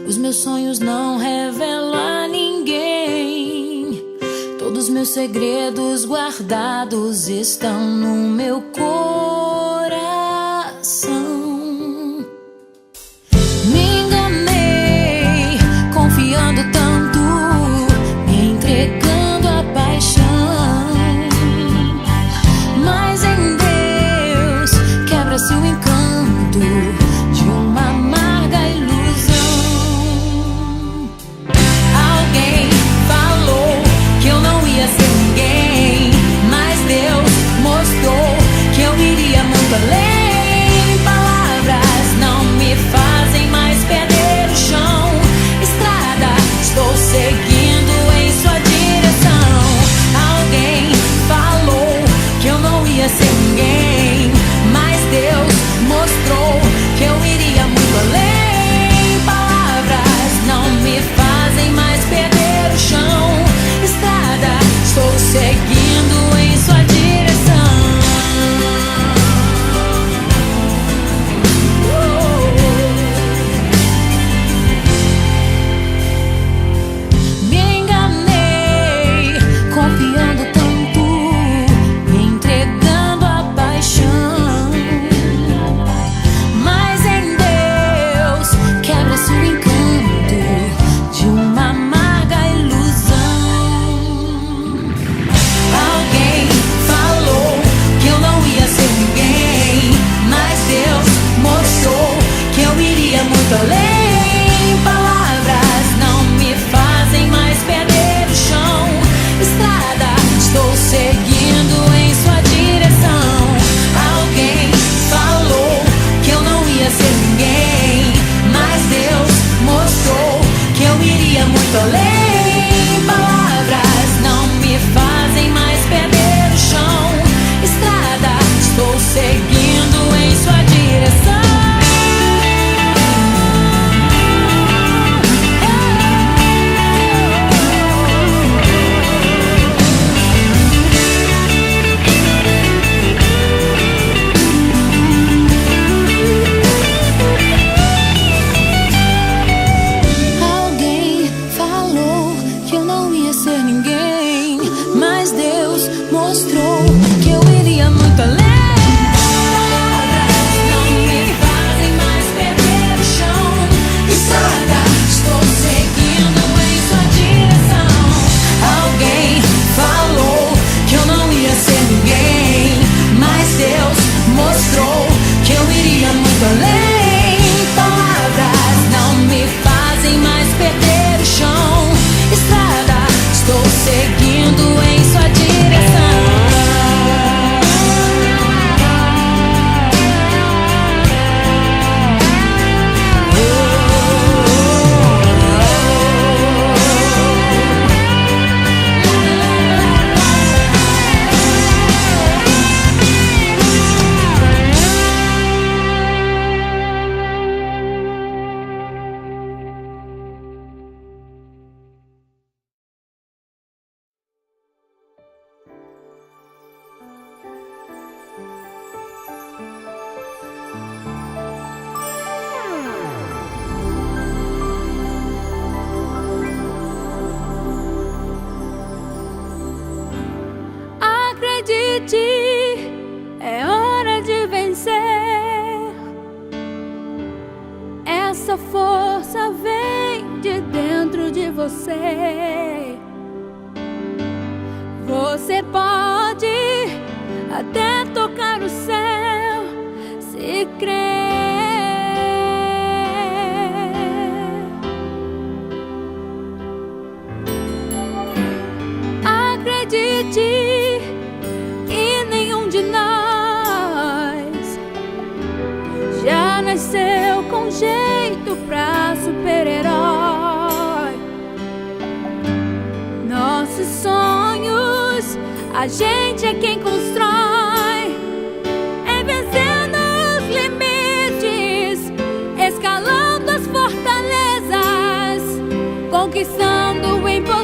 Os meus sonhos não revelo a ninguém. Todos meus segredos guardados estão no meu coração. Me enganei, confiando tanto, me entregando à paixão. Mas em Deus quebra-se o encanto de uma amarga ilusão. Alguém falou que eu não ia ser ninguém, mas Deus mostrou que eu iria muito além. Palavras não me fazem mais perder o chão. Estrada, estou seguindo em sua direção. Alguém falou que eu não ia ser ninguém, mas Deus mostrou que eu iria muito além. Palavras não me fazem mais perder o chão. Estrada, estou seguindo em sua direção. Me enganei, confiando tanto, me entregando à paixão. Mas em Deus quebra-se o encanto de uma amarga ilusão. Alguém falou que eu não ia ser ninguém, mas Deus mostrou que eu iria muito além. Palavras não me fazem mais perder o chão. Estrada, estou seguindo em sua direção. Alguém falou que eu não ia ser ninguém, mas Deus mostrou que eu iria muito além. Palavras não me fazem mais perder o chão. Estrada, estou seguindo em sua direção. Alguém falou que eu não ia ser ninguém, mas Deus mostrou que eu iria muito além. Palavras não me fazem mais perder o chão. Estrada, estou seguindo em sua direção. Alguém falou que eu não ia ser ninguém, mas Deus mostrou que eu iria muito além. Palavras não me fazem mais perder o chão. Estrada, estou seguindo em sua direção. Acredite, é hora de vencer. Essa força vem de dentro de você. Você pode até tocar o céu se crer. Acredite que nenhum de nós já nasceu com jeito pra super-herói. Nossos sonhos, a gente é quem constrói. É vencendo os limites, escalando as fortalezas, conquistando o impossível.